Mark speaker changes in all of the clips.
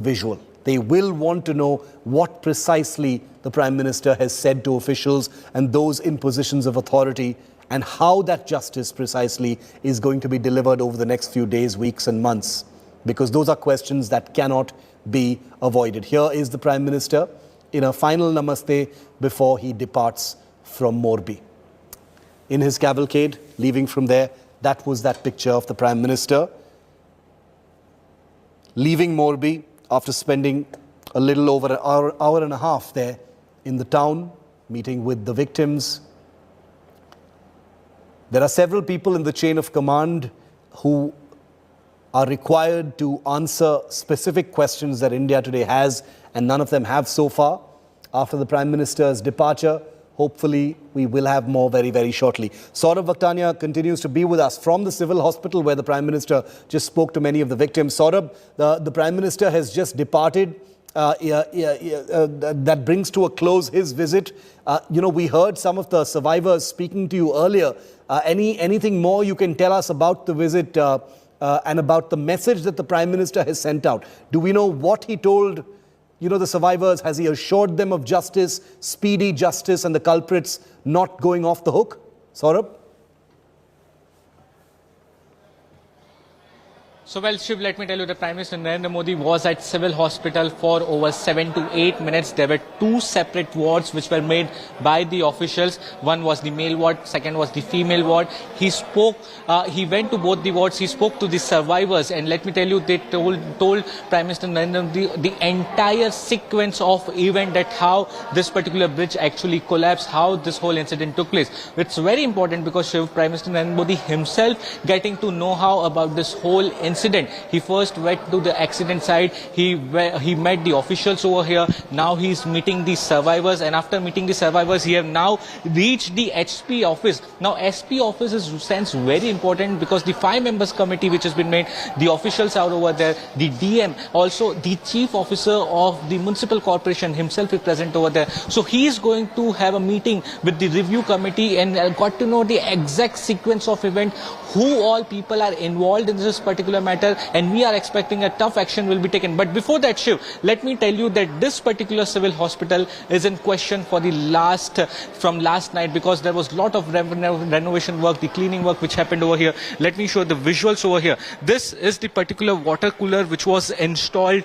Speaker 1: visual. They will want to know what precisely the Prime Minister has said to officials and those in positions of authority, and how that justice precisely is going to be delivered over the next few days, weeks and months. Because those are questions that cannot be avoided. Here is the Prime Minister in a final namaste before he departs from Morbi. In his cavalcade, leaving from there, that was that picture of the Prime Minister leaving Morbi after spending a little over an hour and a half there in the town, meeting with the victims. There are several people in the chain of command who are required to answer specific questions that India today has, and none of them have so far. After the Prime Minister's departure, hopefully we will have more very, very shortly. Saurabh Vakhtania continues to be with us from the civil hospital where the Prime Minister just spoke to many of the victims. Saurabh, the Prime Minister has just departed. That brings to a close his visit. We heard some of the survivors speaking to you earlier. Anything more you can tell us about the visit and about the message that the Prime Minister has sent out? Do we know what he told the survivors? Has he assured them of justice, speedy justice, and the culprits not going off the hook? Saurabh?
Speaker 2: So, well, Shiv, let me tell you, the Prime Minister Narendra Modi was at civil hospital for over 7 to 8 minutes. There were 2 separate wards which were made by the officials. One was the male ward, second was the female ward. He spoke, he went to both the wards, he spoke to the survivors, and let me tell you, they told Prime Minister Narendra Modi the entire sequence of event, that how this particular bridge actually collapsed, how this whole incident took place. It's very important because Shiv, Prime Minister Narendra Modi himself getting to know how about this whole incident. He first went to the accident site, he met the officials over here, now he's meeting the survivors, and after meeting the survivors, he have now reached the HP office. Now, SP office is sense very important because the 5 members committee which has been made, the officials are over there, the DM, also the chief officer of the municipal corporation himself is present over there. So he is going to have a meeting with the review committee and got to know the exact sequence of event, who all people are involved in this particular matter, and we are expecting a tough action will be taken. But before that, Shiv, let me tell you that this particular civil hospital is in question for the from last night, because there was a lot of renovation work, the cleaning work which happened over here. Let me show the visuals over here. This is the particular water cooler which was installed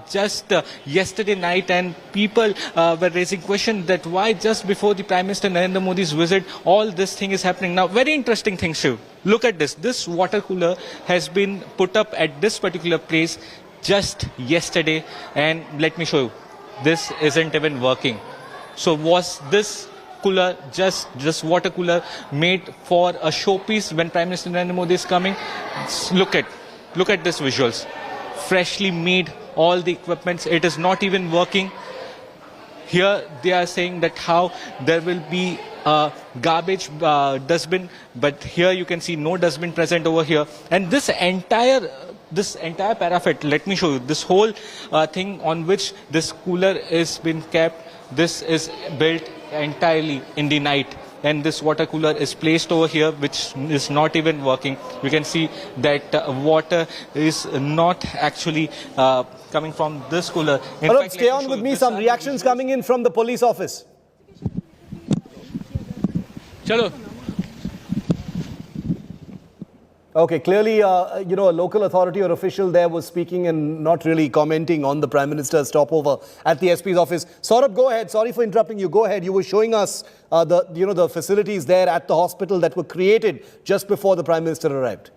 Speaker 2: just yesterday night, and people were raising questions that why just before the Prime Minister Narendra Modi's visit all this thing is happening. Now, very interesting thing, Shiv. Look at this. This water cooler has been put up at this particular place just yesterday, and let me show you. This isn't even working. So was this cooler just water cooler made for a showpiece when Prime Minister Narendra Modi is coming? Look at this visuals. Freshly made, all the equipments. It is not even working. Here they are saying that how there will be a garbage dustbin, but here you can see no dustbin present over here. And this entire parapet, let me show you, this whole thing on which this cooler is been kept, this is built entirely in the night. And this water cooler is placed over here, which is not even working. You can see that water is not actually coming from this cooler. In fact,
Speaker 1: stay on with me. Some reactions coming in from the police office.
Speaker 2: Chalo.
Speaker 1: Okay, clearly, a local authority or official there was speaking and not really commenting on the Prime Minister's stopover at the SP's office. Saurabh, go ahead. Sorry for interrupting you. Go ahead. You were showing us the facilities there at the hospital that were created just before the Prime Minister arrived.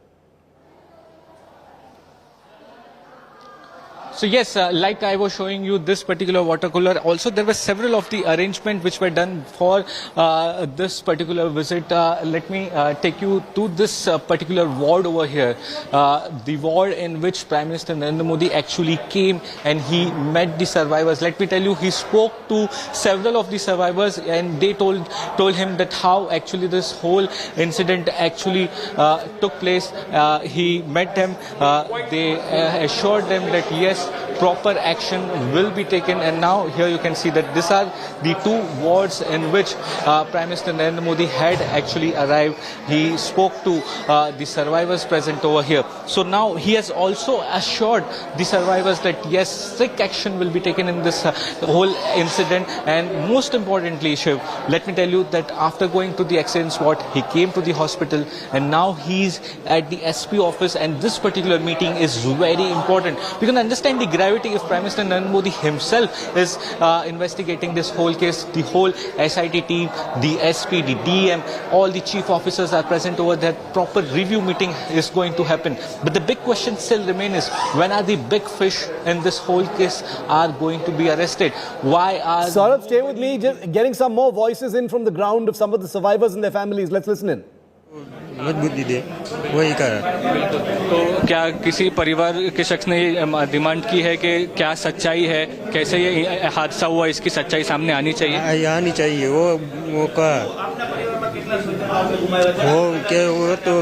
Speaker 2: So yes, like I was showing you this particular water cooler, also there were several of the arrangements which were done for this particular visit. Let me take you to this particular ward over here, the ward in which Prime Minister Narendra Modi actually came and he met the survivors. Let me tell you, he spoke to several of the survivors and they told him that how actually this whole incident actually took place. He met them, they assured them that yes, proper action will be taken. And now here you can see that these are the two wards in which Prime Minister Narendra Modi had actually arrived. He spoke to the survivors present over here. So now he has also assured the survivors that yes, strict action will be taken in this whole incident. And most importantly, Shiv, let me tell you that after going to the accident spot, he came to the hospital and now he's at the SP office, and this particular meeting is very important. We can understand the gravity if Prime Minister Narendra Modi himself is investigating this whole case. The whole SIT team, the SP, the DM, all the chief officers are present over there. Proper review meeting is going to happen. But the big question still remains is, when are the big fish in this whole case are going to be arrested? Why are...
Speaker 1: Saurabh, stay with me. Just getting some more voices in from the ground of some of the survivors and their families. Let's listen in.
Speaker 3: मजबूती दे वही कारण।
Speaker 2: तो क्या किसी परिवार के शख्स ने डिमांड की है कि क्या सच्चाई है, कैसे ये हादसा हुआ, इसकी सच्चाई सामने आनी चाहिए?
Speaker 3: आनी चाहिए। वो का वो तो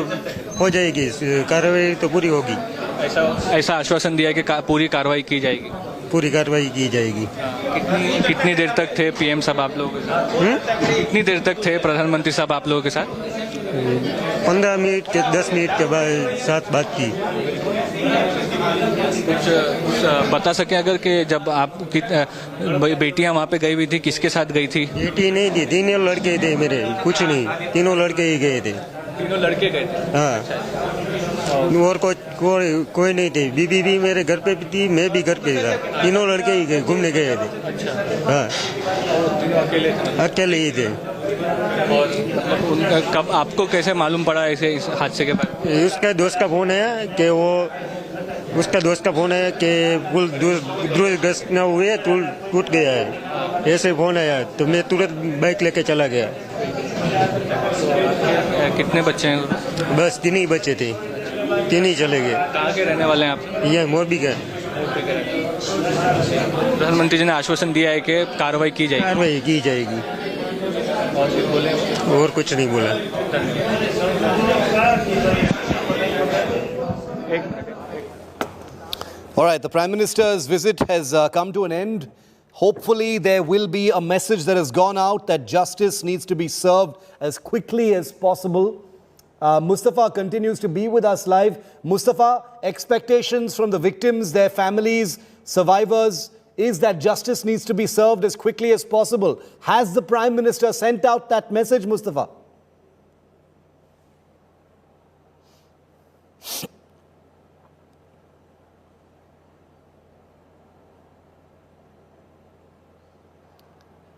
Speaker 3: हो जाएगी, कार्रवाई तो पूरी होगी।
Speaker 2: ऐसा आश्वासन दिया कि पूरी कार्रवाई की जाएगी।
Speaker 3: पूरी कार्रवाई की जाएगी।
Speaker 2: कितनी देर तक थे पीएम साहब आप लोगों के साथ? कितनी देर तक थे प्रधानमंत्री साहब आप लोगों के साथ?
Speaker 3: 15 मिनट के 10 मिनट के बाद साथ बात की।
Speaker 2: कुछ बता सके अगर कि जब आप बेटियां वहाँ पे गई हुई थी, किसके साथ गई थी?
Speaker 3: बेटी नहीं थी, तीनों लड़के थे मेरे, कुछ नहीं, तीनों लड़के ही गए थे।
Speaker 2: तीनों लड़के गए थे?
Speaker 3: हाँ, और कोई नहीं थे। बीबी भी मेरे घर पे थी, मैं भी घर पे था, तीनों लड़के ही गए, घूमने गए थे। हाँ, अकेले ही थे।
Speaker 2: और कब आपको कैसे मालूम पड़ा ऐसे इस हादसे के बाद?
Speaker 3: उसका दोस्त का फोन है कि उसका दोस्त का फोन है कि पुल दुर्घटना न हुए, टूट गया है, ऐसे फोन आया तो मैं तुरंत बाइक लेके चला गया।
Speaker 2: कितने बच्चे हैं?
Speaker 3: बस 3 ही बच्चे थे, 3 ही चले गए।
Speaker 2: कहाँ के रहने वाले हैं आप?
Speaker 3: ये मोरबी का।
Speaker 2: प्रधानमंत्री जी ने आश्वासन दिया है कि कार्रवाई की जाएगी।
Speaker 3: कार्रवाई की जाएगी। और कुछ नहीं बोला।
Speaker 1: All right, the Prime Minister's visit has come to an end. Hopefully, there will be a message that has gone out that justice needs to be served as quickly as possible. Mustafa continues to be with us live. Mustafa, expectations from the victims, their families, survivors, is that justice needs to be served as quickly as possible. Has the Prime Minister sent out that message, Mustafa?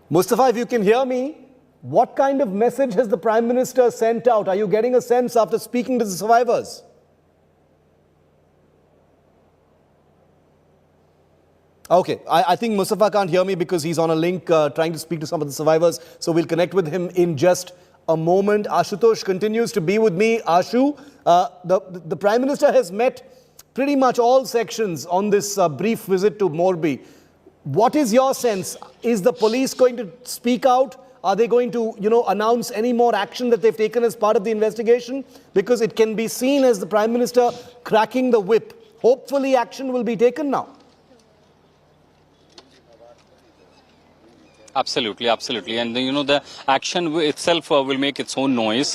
Speaker 1: Mustafa, if you can hear me, what kind of message has the Prime Minister sent out? Are you getting a sense after speaking to the survivors? Okay, I think Mustafa can't hear me because he's on a link trying to speak to some of the survivors. So we'll connect with him in just a moment. Ashutosh continues to be with me. Ashu, the Prime Minister has met pretty much all sections on this brief visit to Morbi. What is your sense? Is the police going to speak out? Are they going to, announce any more action that they've taken as part of the investigation? Because it can be seen as the Prime Minister cracking the whip. Hopefully action will be taken now.
Speaker 4: Absolutely, absolutely. And the action itself will make its own noise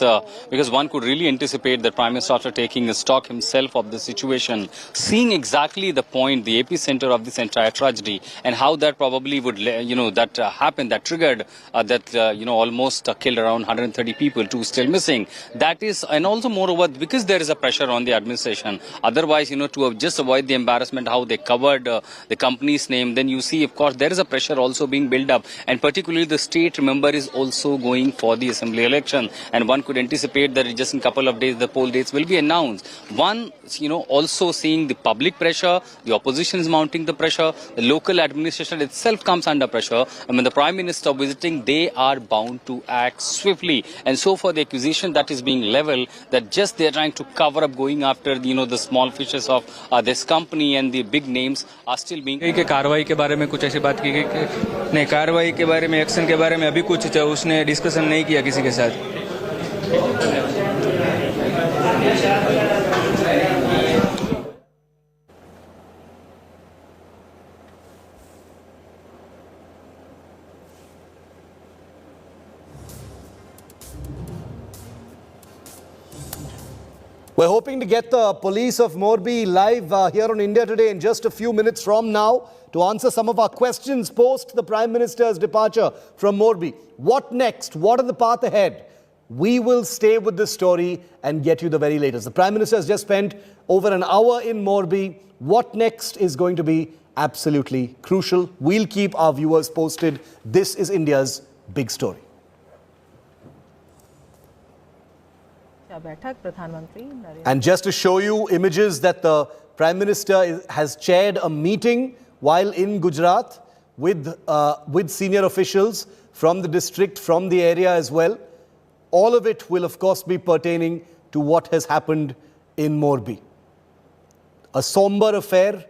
Speaker 4: because one could really anticipate that Prime Minister, after taking a stock himself of the situation, seeing exactly the point, the epicenter of this entire tragedy, and how that probably would, that happened, that triggered, almost killed around 130 people, 2 still missing. That is, and also moreover, because there is a pressure on the administration, otherwise, to just avoid the embarrassment, how they covered the company's name, then you see, of course, there is a pressure also being built up. And particularly the state, remember, is also going for the assembly election. And one could anticipate that just in a couple of days, the poll dates will be announced. One, also seeing the public pressure, the opposition is mounting the pressure, the local administration itself comes under pressure. And when the Prime Minister visiting, they are bound to act swiftly. And so for the accusation that is being leveled, that just they are trying to cover up, going after, the small fishes of this company and the big names are still being...
Speaker 5: कार्रवाई के बारे में कुछ ऐसी बात की गई कि नहीं, कार्रवाई के बारे में, एक्शन के बारे में अभी कुछ उसने डिस्कशन नहीं किया किसी के साथ।
Speaker 1: We're hoping to get the police of Morbi live here on India Today in just a few minutes from now to answer some of our questions post the Prime Minister's departure from Morbi. What next? What are the path ahead? We will stay with this story and get you the very latest. The Prime Minister has just spent over an hour in Morbi. What next is going to be absolutely crucial. We'll keep our viewers posted. This is India's big story. And just to show you images that the Prime Minister has chaired a meeting while in Gujarat with senior officials from the district, from the area as well. All of it will, of course, be pertaining to what has happened in Morbi. A somber affair,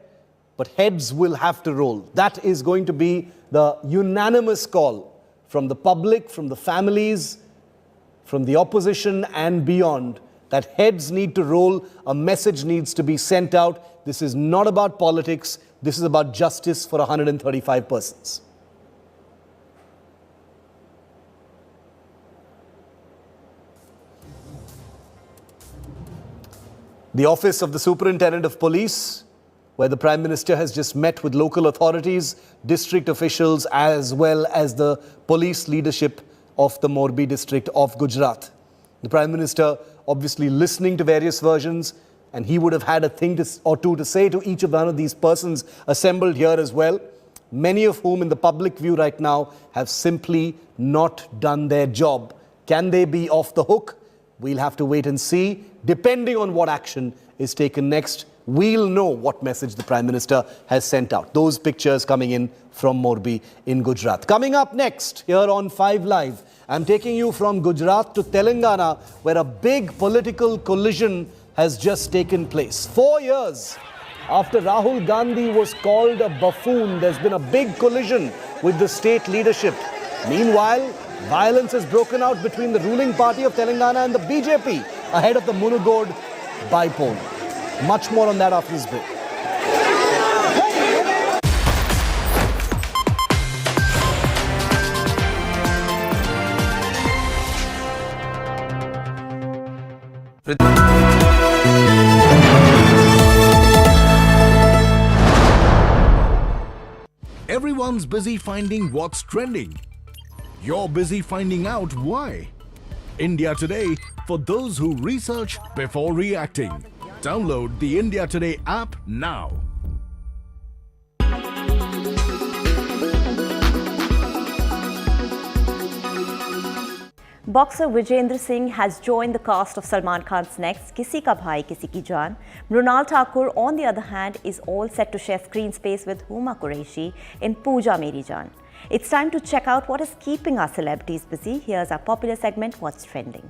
Speaker 1: but heads will have to roll. That is going to be the unanimous call from the public, from the families, from the opposition and beyond, that heads need to roll, a message needs to be sent out. This is not about politics, this is about justice for 135 persons. The office of the Superintendent of Police, where the Prime Minister has just met with local authorities, district officials, as well as the police leadership of the Morbi district of Gujarat. The Prime Minister obviously listening to various versions, and he would have had a thing or two to say to each of one of these persons assembled here as well, many of whom in the public view right now have simply not done their job. Can they be off the hook? We'll have to wait and see. Depending on what action is taken next, we'll know what message the Prime Minister has sent out. Those pictures coming in from Morbi in Gujarat. Coming up next here on 5 Live, I'm taking you from Gujarat to Telangana, where a big political collision has just taken place. 4 years after Rahul Gandhi was called a buffoon, there's been a big collision with the state leadership. Meanwhile, violence has broken out between the ruling party of Telangana and the BJP ahead of the Munugod by-poll. Much more on that after this break.
Speaker 6: Everyone's busy finding what's trending. You're busy finding out why. India Today, for those who research before reacting. Download the India Today app now.
Speaker 7: Boxer Vijayendra Singh has joined the cast of Salman Khan's next Kisi Ka Bhai Kisi Ki Jaan. Mrunal Thakur, on the other hand, is all set to share screen space with Huma Qureshi in Pooja Meri Jaan. It's time to check out what is keeping our celebrities busy. Here's our popular segment, What's Trending.